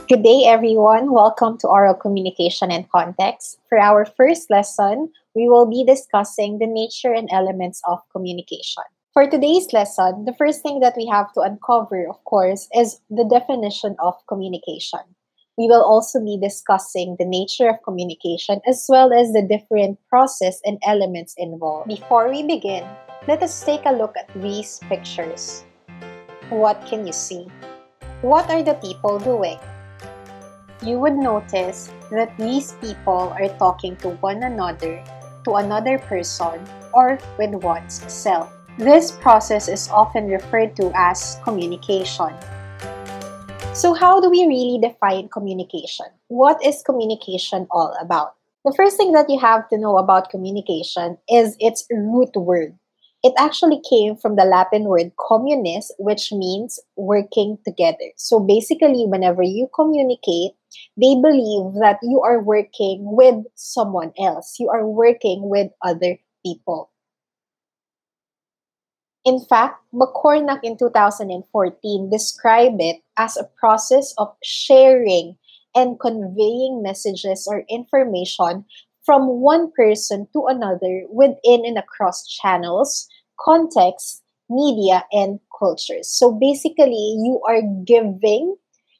Good day, everyone. Welcome to Oral Communication and Context. For our first lesson, we will be discussing the nature and elements of communication. For today's lesson, the first thing that we have to uncover, of course, is the definition of communication. We will also be discussing the nature of communication as well as the different process and elements involved. Before we begin, let us take a look at these pictures. What can you see? What are the people doing? You would notice that these people are talking to one another, to another person, or with one's self. This process is often referred to as communication. So how do we really define communication? What is communication all about? The first thing that you have to know about communication is its root word. It actually came from the Latin word communis, which means working together. So basically, whenever you communicate, they believe that you are working with someone else. You are working with other people. In fact, McCormack in 2014 described it as a process of sharing and conveying messages or information from one person to another within and across channels, contexts, media, and cultures. So basically, you are giving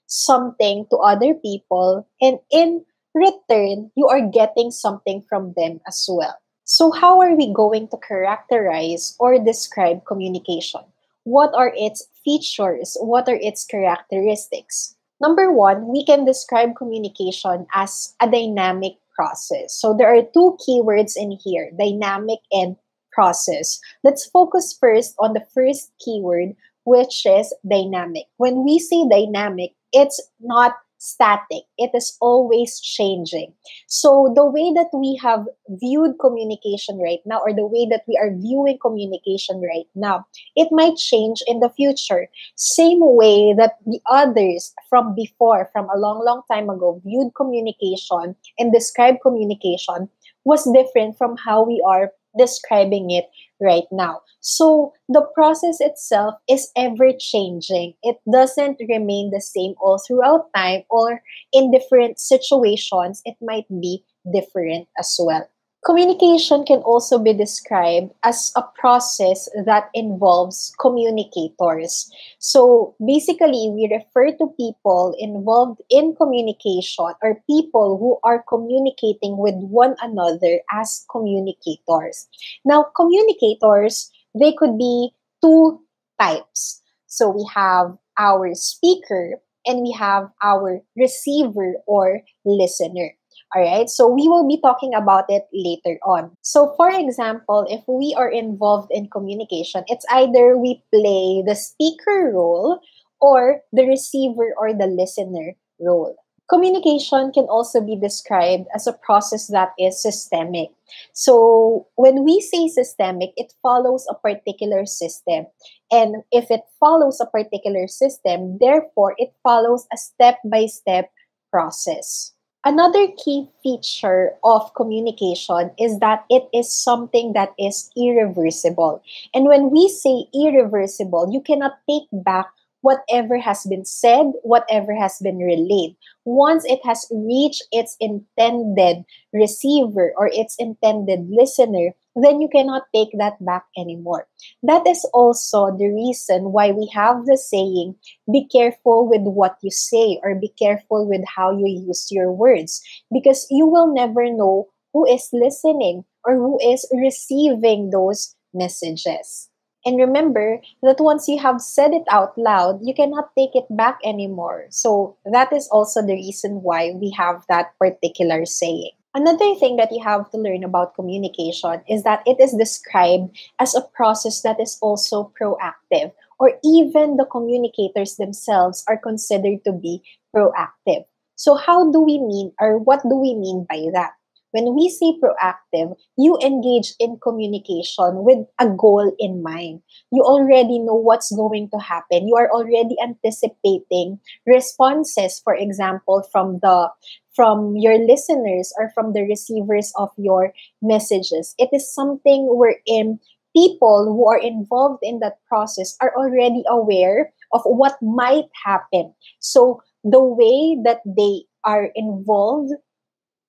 something to other people, and in return, you are getting something from them as well. So, how are we going to characterize or describe communication? What are its features? What are its characteristics? Number one, we can describe communication as a dynamic process. So, there are two keywords in here, dynamic and process. Let's focus first on the first keyword, which is dynamic. When we say dynamic, it's not static. It is always changing. So the way that we have viewed communication right now, or the way that we are viewing communication right now, it might change in the future. Same way that the others from before, from a long, long time ago, viewed communication and described communication was different from how we are describing it right now. So the process itself is ever changing. It doesn't remain the same all throughout time, or in different situations, it might be different as well. Communication can also be described as a process that involves communicators. So basically, we refer to people involved in communication or people who are communicating with one another as communicators. Now, communicators, they could be two types. So we have our speaker and we have our receiver or listener. All right, so we will be talking about it later on. So, for example, if we are involved in communication, it's either we play the speaker role or the receiver or the listener role. Communication can also be described as a process that is systemic. So, when we say systemic, it follows a particular system. And if it follows a particular system, therefore, it follows a step by step process. Another key feature of communication is that it is something that is irreversible. And when we say irreversible, you cannot take back whatever has been said, whatever has been relayed. Once it has reached its intended receiver or its intended listener, then you cannot take that back anymore. That is also the reason why we have the saying, be careful with what you say, or be careful with how you use your words, because you will never know who is listening or who is receiving those messages. And remember that once you have said it out loud, you cannot take it back anymore. So that is also the reason why we have that particular saying. Another thing that you have to learn about communication is that it is described as a process that is also proactive, or even the communicators themselves are considered to be proactive. So how do we mean, or what do we mean by that? When we say proactive, you engage in communication with a goal in mind. You already know what's going to happen. You are already anticipating responses, for example, from your listeners or from the receivers of your messages. It is something wherein people who are involved in that process are already aware of what might happen. So the way that they are involved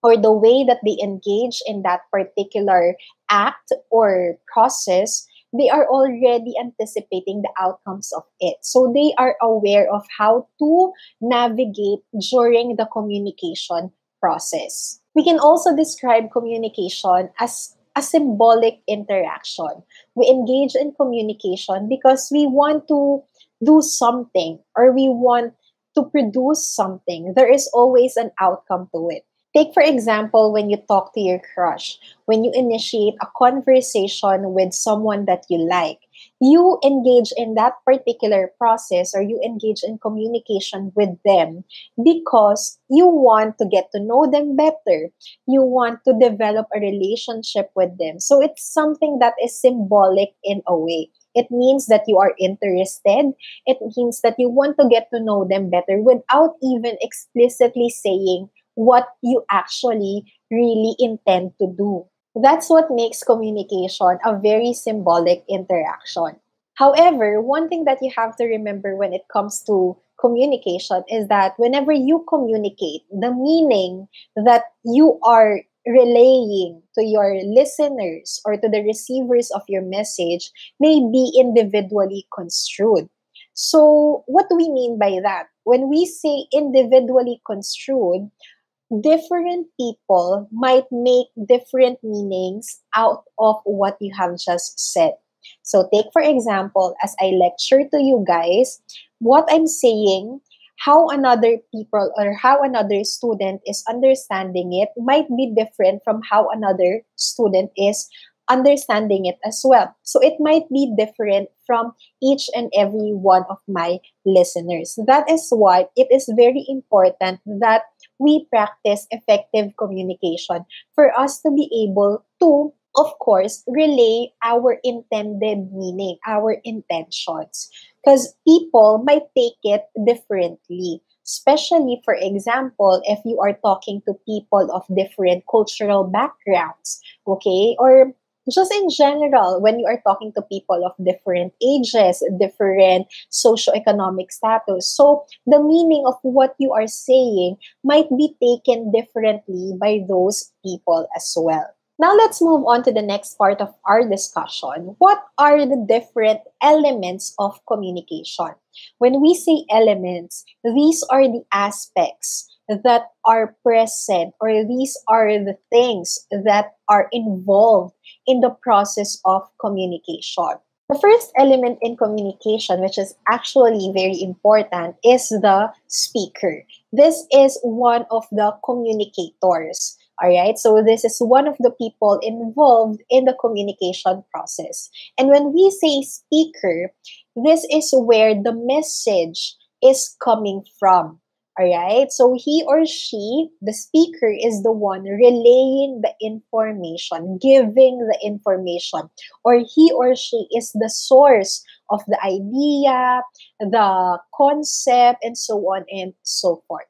or the way that they engage in that particular act or process, they are already anticipating the outcomes of it. So they are aware of how to navigate during the communication process. We can also describe communication as a symbolic interaction. We engage in communication because we want to do something or we want to produce something. There is always an outcome to it. Take, for example, when you talk to your crush, when you initiate a conversation with someone that you like, you engage in that particular process or you engage in communication with them because you want to get to know them better. You want to develop a relationship with them. So it's something that is symbolic in a way. It means that you are interested. It means that you want to get to know them better without even explicitly saying what you actually really intend to do. That's what makes communication a very symbolic interaction. However, one thing that you have to remember when it comes to communication is that whenever you communicate, the meaning that you are relaying to your listeners or to the receivers of your message may be individually construed. So, what do we mean by that? When we say individually construed, different people might make different meanings out of what you have just said. So, take for example, as I lecture to you guys, what I'm saying, how another people or how another student is understanding it might be different from how another student is understanding it as well. So, it might be different from each and every one of my listeners. That is why it is very important that we practice effective communication for us to be able to, of course, relay our intended meaning, our intentions. Because people might take it differently. Especially, for example, if you are talking to people of different cultural backgrounds, okay? Or just in general, when you are talking to people of different ages, different socioeconomic status. So, the meaning of what you are saying might be taken differently by those people as well. Now, let's move on to the next part of our discussion. What are the different elements of communication? When we say elements, these are the aspects that are present, or these are the things that are involved in the process of communication. The first element in communication, which is actually very important, is the speaker. This is one of the communicators. All right, so this is one of the people involved in the communication process. And when we say speaker, this is where the message is coming from. All right, so he or she, the speaker, is the one relaying the information, giving the information, or he or she is the source of the idea, the concept, and so on and so forth.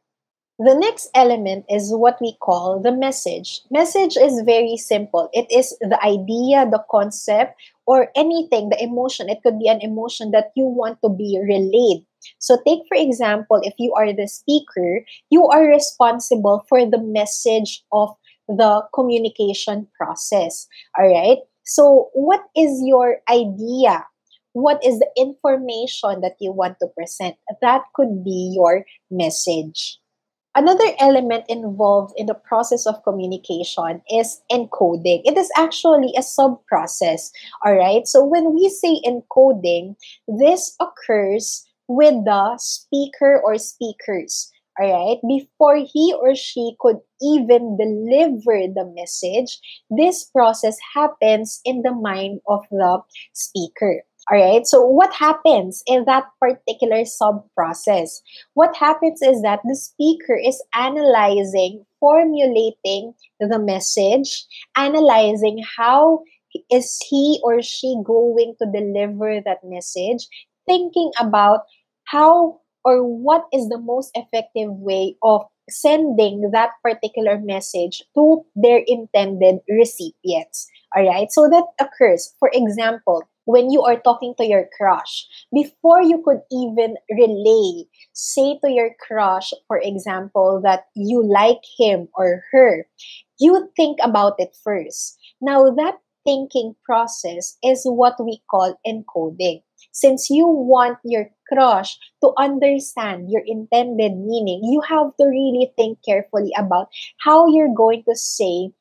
The next element is what we call the message. Message is very simple. It is the idea, the concept, or anything, the emotion. It could be an emotion that you want to be relayed. So take for example, if you are the speaker, you are responsible for the message of the communication process. All right? So what is your idea? What is the information that you want to present? That could be your message. Another element involved in the process of communication is encoding. It is actually a sub-process, all right? So when we say encoding, this occurs with the speaker or speakers, all right? Before he or she could even deliver the message, this process happens in the mind of the speaker. All right. So what happens in that particular sub process? What happens is that the speaker is analyzing, formulating the message, analyzing how is he or she going to deliver that message, thinking about how or what is the most effective way of sending that particular message to their intended recipients. All right. So that occurs. For example, when you are talking to your crush, before you could even relay, say to your crush, for example, that you like him or her, you think about it first. Now, that thinking process is what we call encoding. Since you want your crush to understand your intended meaning, you have to really think carefully about how you're going to say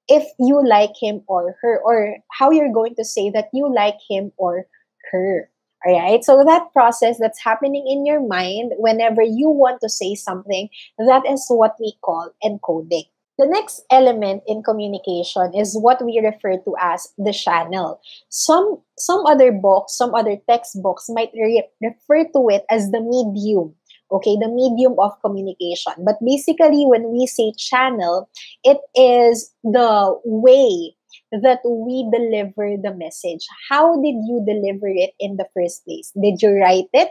if you like him or her, or how you're going to say that you like him or her. All right. So that process that's happening in your mind whenever you want to say something, that is what we call encoding. The next element in communication is what we refer to as the channel. Some other books, some other textbooks might refer to it as the medium. Okay, the medium of communication. But basically, when we say channel, it is the way that we deliver the message. How did you deliver it in the first place? Did you write it?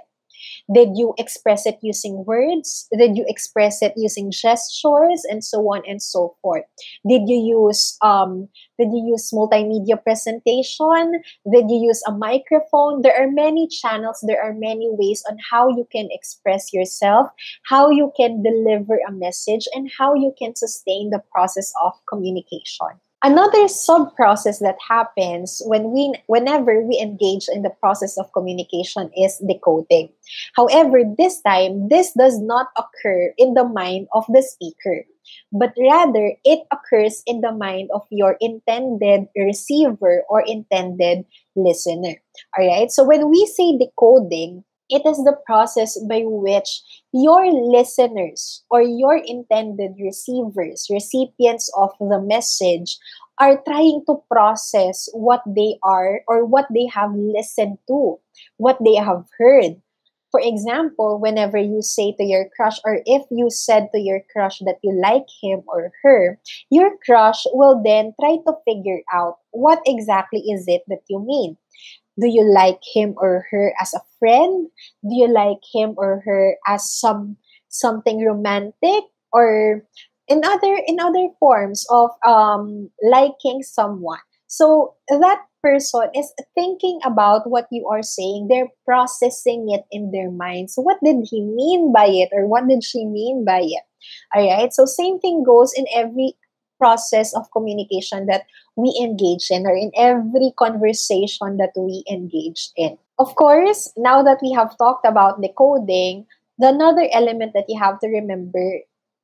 Did you express it using words? Did you express it using gestures and so on and so forth? Did you use multimedia presentation? Did you use a microphone? There are many channels, there are many ways on how you can express yourself, how you can deliver a message, and how you can sustain the process of communication. Another sub process that happens whenever we engage in the process of communication is decoding. However, this time, this does not occur in the mind of the speaker, but rather it occurs in the mind of your intended receiver or intended listener. All right. So when we say decoding, it is the process by which your listeners or your intended receivers, recipients of the message, are trying to process what they are or what they have listened to, what they have heard. For example, whenever you say to your crush, or if you said to your crush that you like him or her, your crush will then try to figure out what exactly is it that you mean. Do you like him or her as a friend? Do you like him or her as something romantic, or in other forms of liking someone? So that person is thinking about what you are saying. They're processing it in their minds. What did he mean by it, or what did she mean by it? All right. So same thing goes in every process of communication that we engage in, or in every conversation that we engage in. Of course, now that we have talked about decoding, the another element that you have to remember,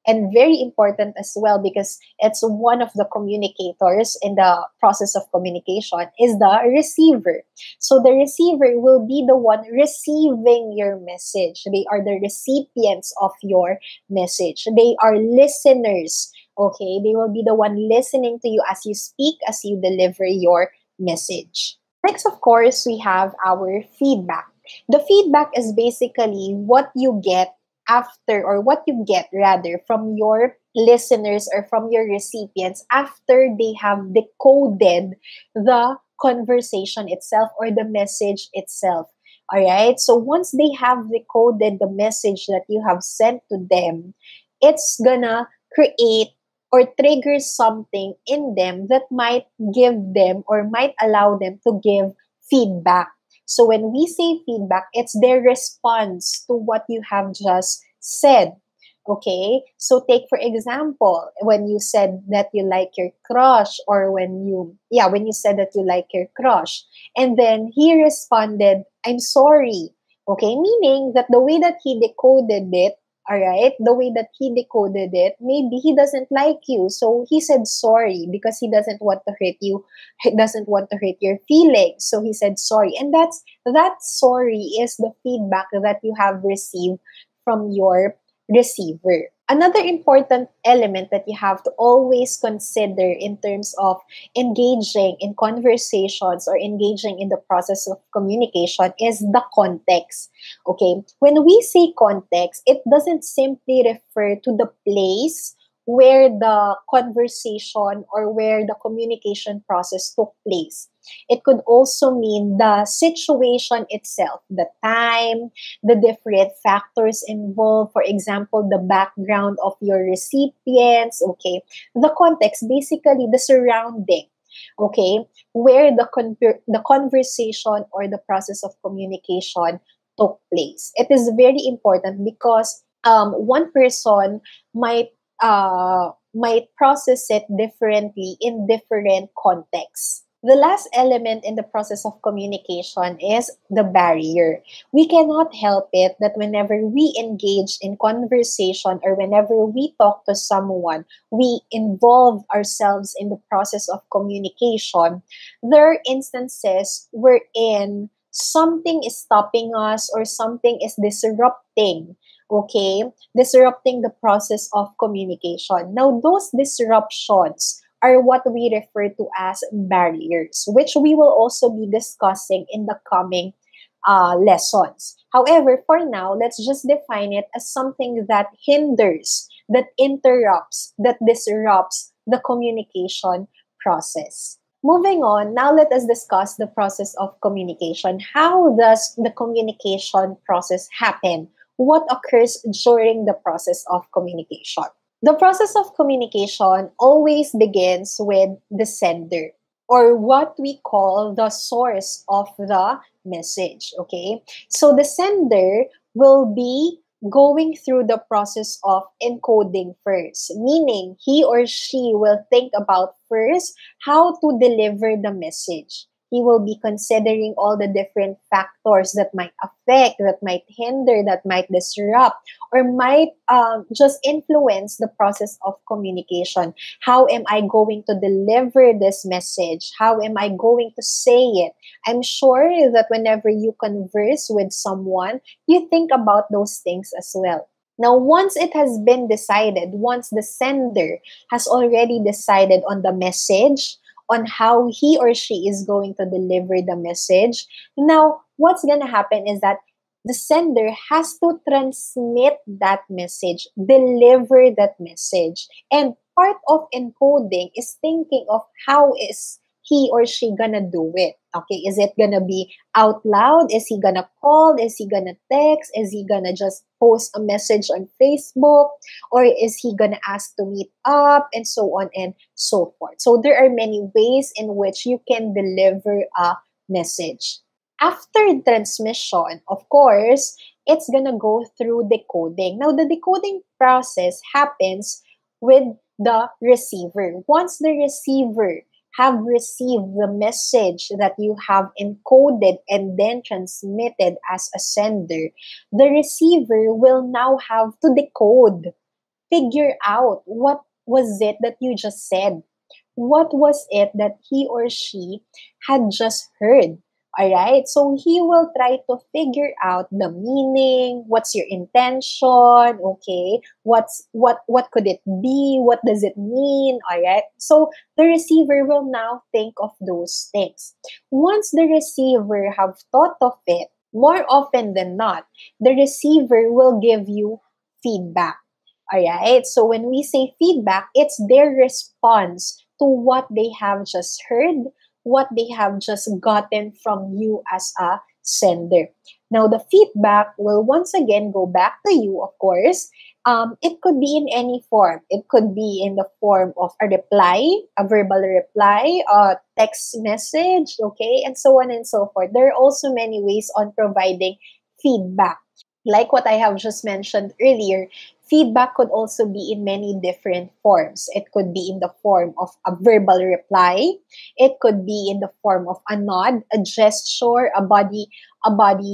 and very important as well because it's one of the communicators in the process of communication, is the receiver. So the receiver will be the one receiving your message. They are the recipients of your message. They are listeners. Okay, they will be the one listening to you as you speak, as you deliver your message. Next, of course, we have our feedback. The feedback is basically what you get after, or what you get rather, from your listeners or from your recipients after they have decoded the conversation itself or the message itself. All right. So once they have decoded the message that you have sent to them, it's gonna create or trigger something in them that might give them or might allow them to give feedback. So when we say feedback, it's their response to what you have just said. Okay? So take for example, when you said that you like your crush, or when you said that you like your crush, and then he responded, "I'm sorry." Okay? Meaning that the way that he decoded it, all right, the way that he decoded it, maybe he doesn't like you. So he said sorry because he doesn't want to hurt you. He doesn't want to hurt your feelings. So he said sorry. And that sorry is the feedback that you have received from your receiver. Another important element that you have to always consider in terms of engaging in conversations or engaging in the process of communication is the context. Okay, when we say context, it doesn't simply refer to the place where the conversation or where the communication process took place. It could also mean the situation itself, the time, the different factors involved. For example, the background of your recipients, okay? The context, basically the surrounding. okay, where the conversation or the process of communication took place. It is very important because one person might process it differently in different contexts. The last element in the process of communication is the barrier. We cannot help it that whenever we engage in conversation or whenever we talk to someone, we involve ourselves in the process of communication. There are instances wherein something is stopping us or something is disrupting, okay, disrupting the process of communication. Now, those disruptions are what we refer to as barriers, which we will also be discussing in the coming lessons. However, for now, let's just define it as something that hinders, that interrupts, that disrupts the communication process. Moving on, now let us discuss the process of communication. How does the communication process happen? What occurs during the process of communication? The process of communication always begins with the sender, or what we call the source of the message. Okay, so the sender will be going through the process of encoding first, meaning he or she will think about first how to deliver the message. He will be considering all the different factors that might affect, that might hinder, that might disrupt, or might just influence the process of communication. How am I going to deliver this message? How am I going to say it? I'm sure that whenever you converse with someone, you think about those things as well. Now, once it has been decided, once the sender has already decided on the message, on how he or she is going to deliver the message, now what's going to happen is that the sender has to transmit that message, deliver that message. And part of encoding is thinking of how is he or she gonna do it. Okay, is it gonna be out loud? Is he gonna call? Is he gonna text? Is he gonna just post a message on Facebook? Or is he gonna ask to meet up? And so on and so forth. So there are many ways in which you can deliver a message. After transmission, of course, it's gonna go through decoding. Now, the decoding process happens with the receiver. Once the receiver have received the message that you have encoded and then transmitted as a sender, the receiver will now have to decode, figure out what was it that you just said. What was it that he or she had just heard? All right. So he will try to figure out the meaning. What's your intention? Okay. What could it be? What does it mean? All right. So the receiver will now think of those things. Once the receiver have thought of it, more often than not, the receiver will give you feedback. All right. So when we say feedback, it's their response to what they have just heard, what they have just gotten from you as a sender. Now, the feedback will once again go back to you, of course. It could be in any form. It could be in the form of a reply, a verbal reply, a text message, okay, and so on and so forth. There are also many ways on providing feedback. Like what I have just mentioned earlier, feedback could also be in many different forms. It could be in the form of a verbal reply. It could be in the form of a nod, a gesture, a body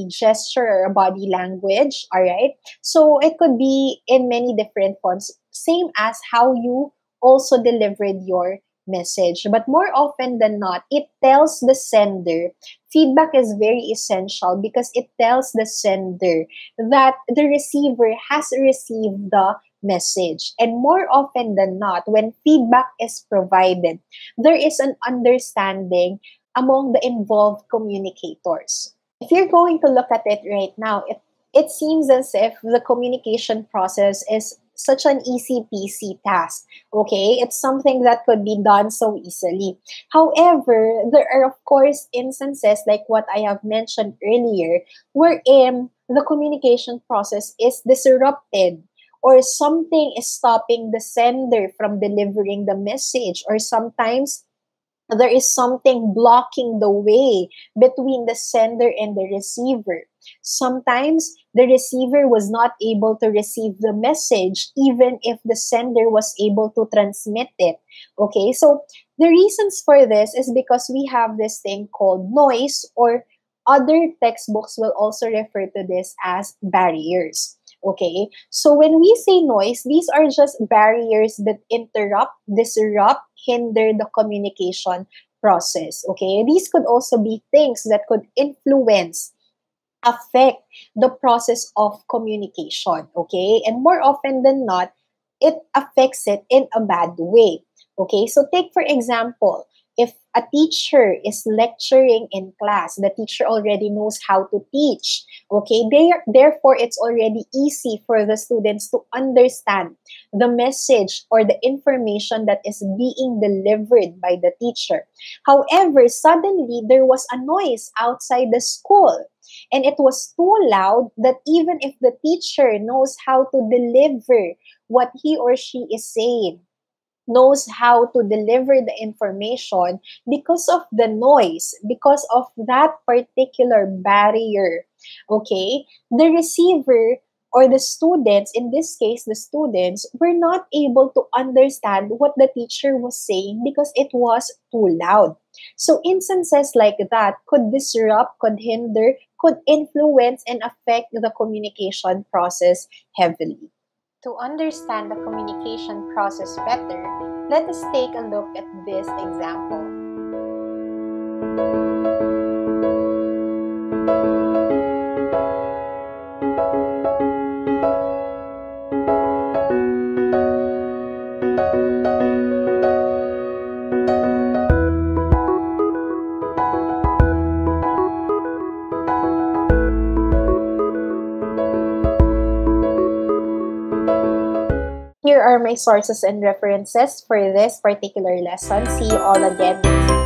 gesture, or a body language. All right. So it could be in many different forms, same as how you also delivered your message. But more often than not, it tells the sender. Feedback is very essential because it tells the sender that the receiver has received the message. And more often than not, when feedback is provided, there is an understanding among the involved communicators. If you're going to look at it right now, it seems as if the communication process is such an easy peasy task. Okay, it's something that could be done so easily. However, there are of course instances like what I have mentioned earlier, wherein the communication process is disrupted, or something is stopping the sender from delivering the message, or sometimes there is something blocking the way between the sender and the receiver. Sometimes the receiver was not able to receive the message even if the sender was able to transmit it. Okay, so the reasons for this is because we have this thing called noise, or other textbooks will also refer to this as barriers. Okay, so when we say noise, these are just barriers that interrupt, disrupt, hinder the communication process. Okay, these could also be things that could influence, affect the process of communication. Okay, and more often than not, it affects it in a bad way. Okay, so take for example, if a teacher is lecturing in class, the teacher already knows how to teach. Okay, therefore, it's already easy for the students to understand the message or the information that is being delivered by the teacher. However, suddenly there was a noise outside the school, and it was too loud that even if the teacher knows how to deliver what he or she is saying, knows how to deliver the information, because of the noise, because of that particular barrier, okay, the receiver or the students, in this case, the students, were not able to understand what the teacher was saying because it was too loud. So instances like that could disrupt, could hinder, could influence and affect the communication process heavily. To understand the communication process better, let us take a look at this example. Here are my sources and references for this particular lesson. See you all again next time.